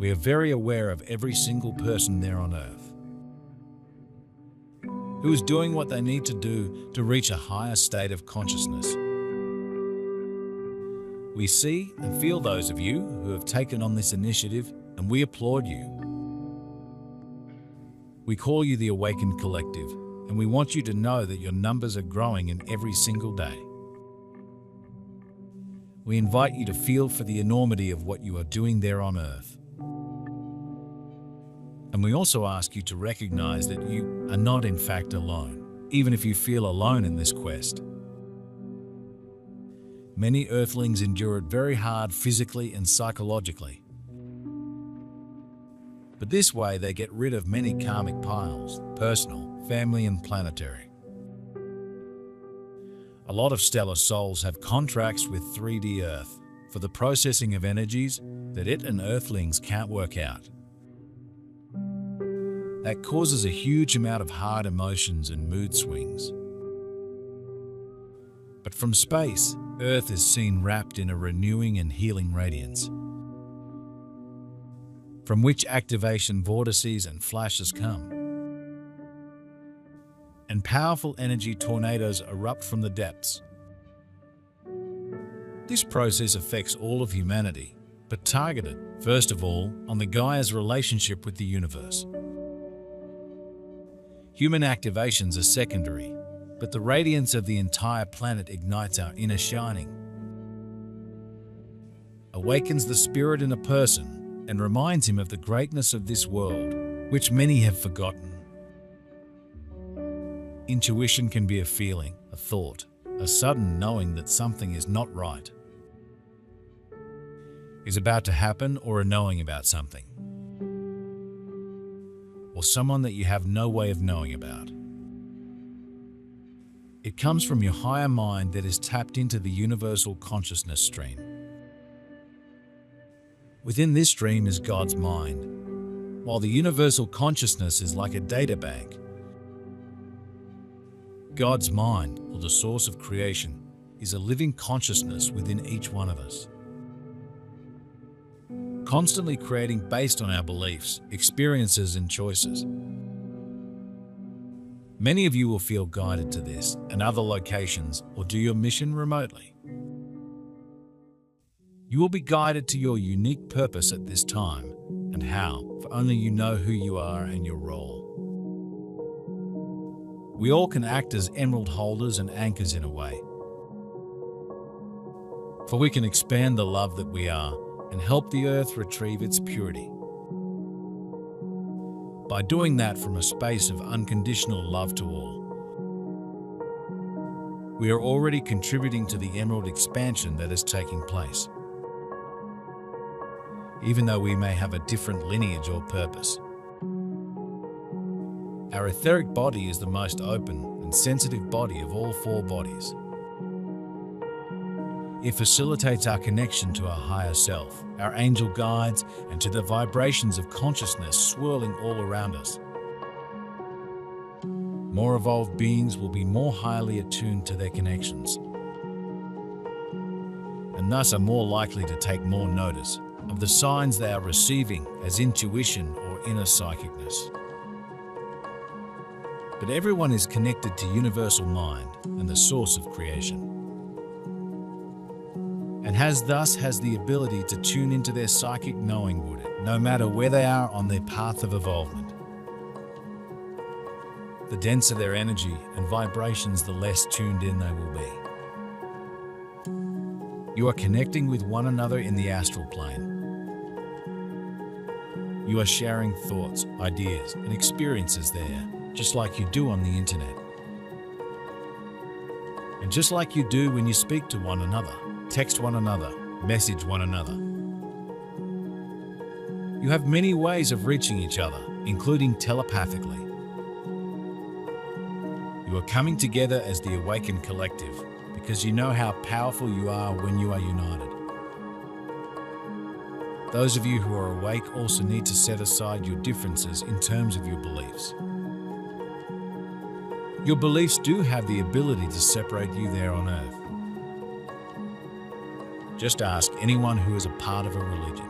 We are very aware of every single person there on Earth who is doing what they need to do to reach a higher state of consciousness. We see and feel those of you who have taken on this initiative, and we applaud you. We call you the Awakened Collective, and we want you to know that your numbers are growing in every single day. We invite you to feel for the enormity of what you are doing there on Earth. And we also ask you to recognize that you are not in fact alone, even if you feel alone in this quest. Many Earthlings endure it very hard physically and psychologically. But this way they get rid of many karmic piles, personal, family and planetary. A lot of stellar souls have contracts with 3D Earth for the processing of energies that it and Earthlings can't work out. That causes a huge amount of hard emotions and mood swings. But from space, Earth is seen wrapped in a renewing and healing radiance, from which activation vortices and flashes come. And powerful energy tornadoes erupt from the depths. This process affects all of humanity, but targeted, first of all, on the Gaia's relationship with the universe. Human activations are secondary, but the radiance of the entire planet ignites our inner shining, awakens the spirit in a person, and reminds him of the greatness of this world, which many have forgotten. Intuition can be a feeling, a thought, a sudden knowing that something is not right, is about to happen, or a knowing about something, or someone that you have no way of knowing about. It comes from your higher mind that is tapped into the universal consciousness stream. Within this stream is God's mind, while the universal consciousness is like a data bank. God's mind, or the source of creation, is a living consciousness within each one of us, constantly creating based on our beliefs, experiences, and choices. Many of you will feel guided to this and other locations, or do your mission remotely. You will be guided to your unique purpose at this time, and how, for only you know who you are and your role. We all can act as emerald holders and anchors in a way, for we can expand the love that we are and help the earth retrieve its purity. By doing that from a space of unconditional love to all, we are already contributing to the emerald expansion that is taking place, even though we may have a different lineage or purpose. Our etheric body is the most open and sensitive body of all four bodies. It facilitates our connection to our higher self, our angel guides, and to the vibrations of consciousness swirling all around us. More evolved beings will be more highly attuned to their connections, and thus are more likely to take more notice of the signs they are receiving as intuition or inner psychicness. But everyone is connected to universal mind and the source of creation, and has the ability to tune into their psychic knowing would it, no matter where they are on their path of evolvement. The denser their energy and vibrations, the less tuned in they will be. You are connecting with one another in the astral plane. You are sharing thoughts, ideas, and experiences there, just like you do on the internet. And just like you do when you speak to one another, text one another, message one another. You have many ways of reaching each other, including telepathically. You are coming together as the Awakened Collective because you know how powerful you are when you are united. Those of you who are awake also need to set aside your differences in terms of your beliefs. Your beliefs do have the ability to separate you there on Earth. Just ask anyone who is a part of a religion.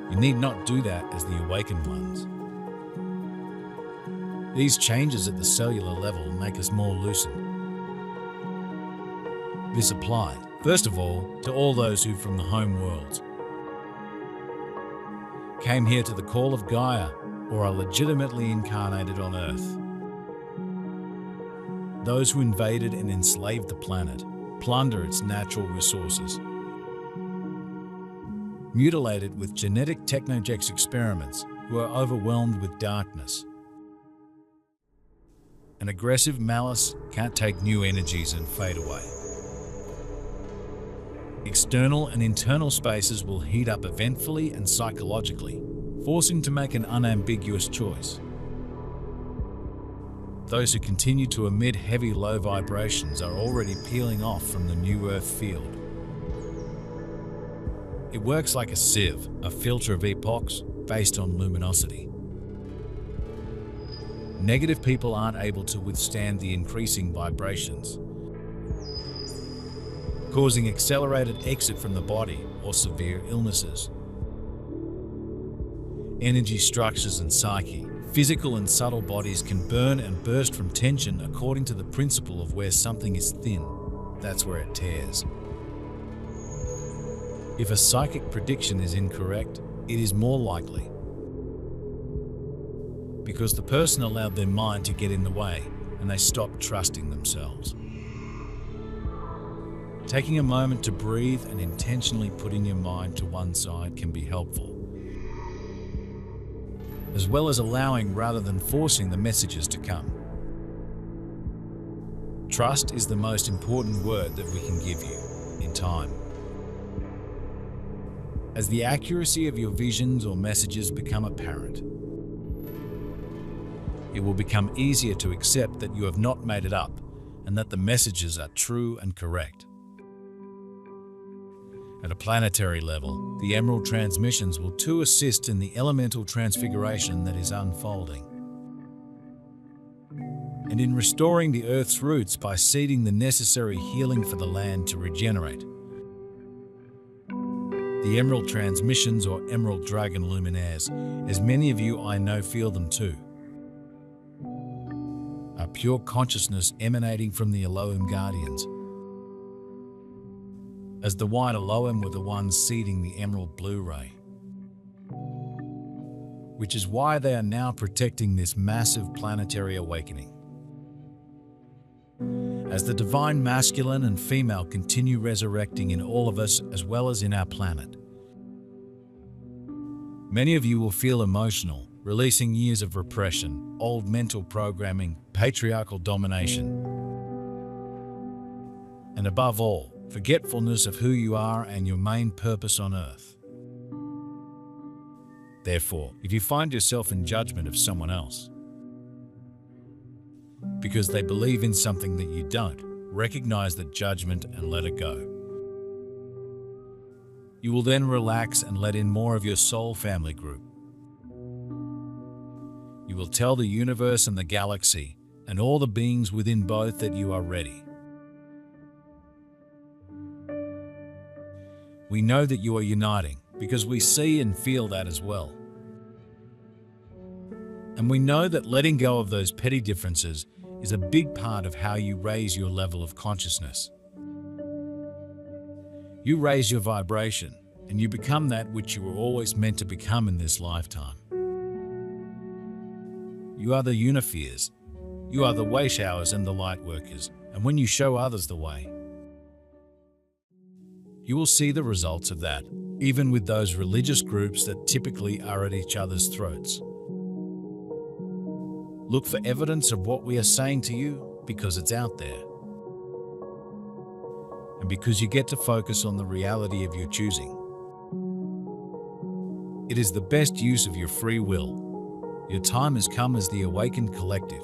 You need not do that as the awakened ones. These changes at the cellular level make us more lucid. This applied, first of all, to all those who from the home worlds came here to the call of Gaia or are legitimately incarnated on Earth. Those who invaded and enslaved the planet, plunder its natural resources, mutilated with genetic technogex experiments, who are overwhelmed with darkness. An aggressive malice can't take new energies and fade away. External and internal spaces will heat up eventfully and psychologically, forcing to make an unambiguous choice. Those who continue to emit heavy low vibrations are already peeling off from the new Earth field. It works like a sieve, a filter of epochs based on luminosity. Negative people aren't able to withstand the increasing vibrations, causing accelerated exit from the body or severe illnesses. Energy structures and psyche, physical and subtle bodies can burn and burst from tension according to the principle of where something is thin, that's where it tears. If a psychic prediction is incorrect, it is more likely because the person allowed their mind to get in the way and they stopped trusting themselves. Taking a moment to breathe and intentionally putting your mind to one side can be helpful, as well as allowing rather than forcing the messages to come. Trust is the most important word that we can give you in time. As the accuracy of your visions or messages become apparent, it will become easier to accept that you have not made it up and that the messages are true and correct. At a planetary level, the emerald transmissions will too assist in the elemental transfiguration that is unfolding, and in restoring the Earth's roots by seeding the necessary healing for the land to regenerate. The emerald transmissions, or emerald dragon luminaires, as many of you I know feel them too, are pure consciousness emanating from the Elohim guardians, as the white Elohim were the ones seeding the emerald blue ray, which is why they are now protecting this massive planetary awakening. As the divine masculine and female continue resurrecting in all of us as well as in our planet, many of you will feel emotional, releasing years of repression, old mental programming, patriarchal domination, and above all, forgetfulness of who you are and your main purpose on Earth. Therefore, if you find yourself in judgment of someone else because they believe in something that you don't, recognize that judgment and let it go. You will then relax and let in more of your soul family group. You will tell the universe and the galaxy and all the beings within both that you are ready. We know that you are uniting because we see and feel that as well. And we know that letting go of those petty differences is a big part of how you raise your level of consciousness. You raise your vibration and you become that which you were always meant to become in this lifetime. You are the unifiers. You are the way showers and the light workers. And when you show others the way, you will see the results of that, even with those religious groups that typically are at each other's throats. Look for evidence of what we are saying to you because it's out there. And because you get to focus on the reality of your choosing. It is the best use of your free will. Your time has come as the awakened collective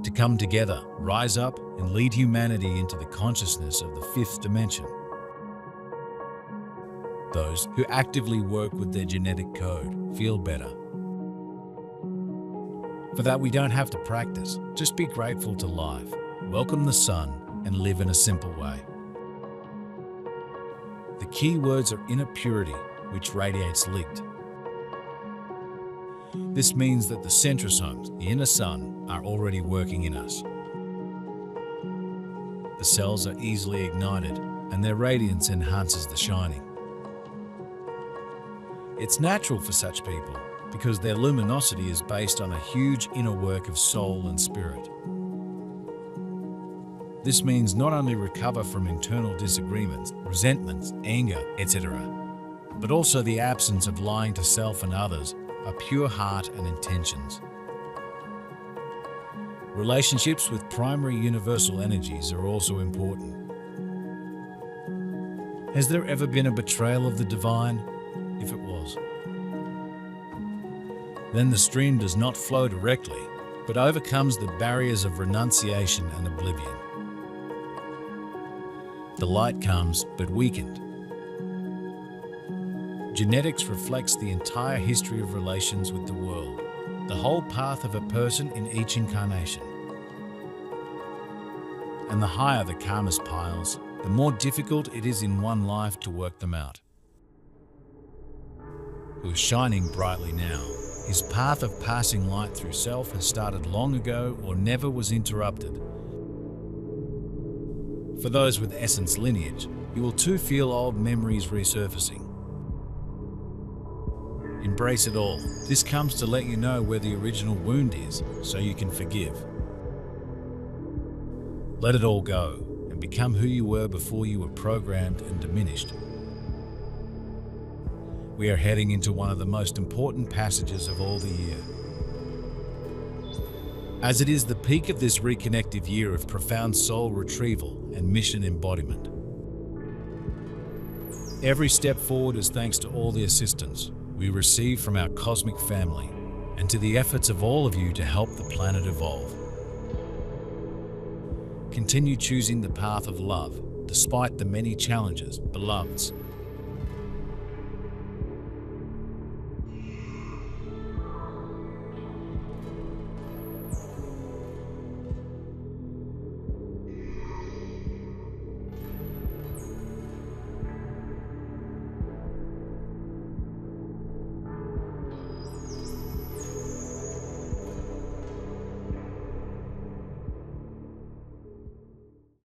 to come together, rise up, and lead humanity into the consciousness of the fifth dimension. Those who actively work with their genetic code feel better. For that, we don't have to practice. Just be grateful to life, welcome the sun, and live in a simple way. The key words are inner purity, which radiates light. This means that the centrosomes, the inner sun, are already working in us. The cells are easily ignited, and their radiance enhances the shining. It's natural for such people because their luminosity is based on a huge inner work of soul and spirit. This means not only recover from internal disagreements, resentments, anger, etc., but also the absence of lying to self and others, a pure heart and intentions. Relationships with primary universal energies are also important. Has there ever been a betrayal of the divine? If it was, then the stream does not flow directly, but overcomes the barriers of renunciation and oblivion. The light comes, but weakened. Genetics reflects the entire history of relations with the world, the whole path of a person in each incarnation. And the higher the karmas piles, the more difficult it is in one life to work them out. Who is shining brightly now, his path of passing light through self has started long ago or never was interrupted. For those with essence lineage, you will too feel old memories resurfacing. Embrace it all. This comes to let you know where the original wound is, so you can forgive. Let it all go and become who you were before you were programmed and diminished. We are heading into one of the most important passages of all the year. As it is the peak of this reconnective year of profound soul retrieval and mission embodiment. Every step forward is thanks to all the assistance we receive from our cosmic family and to the efforts of all of you to help the planet evolve. Continue choosing the path of love despite the many challenges, beloveds.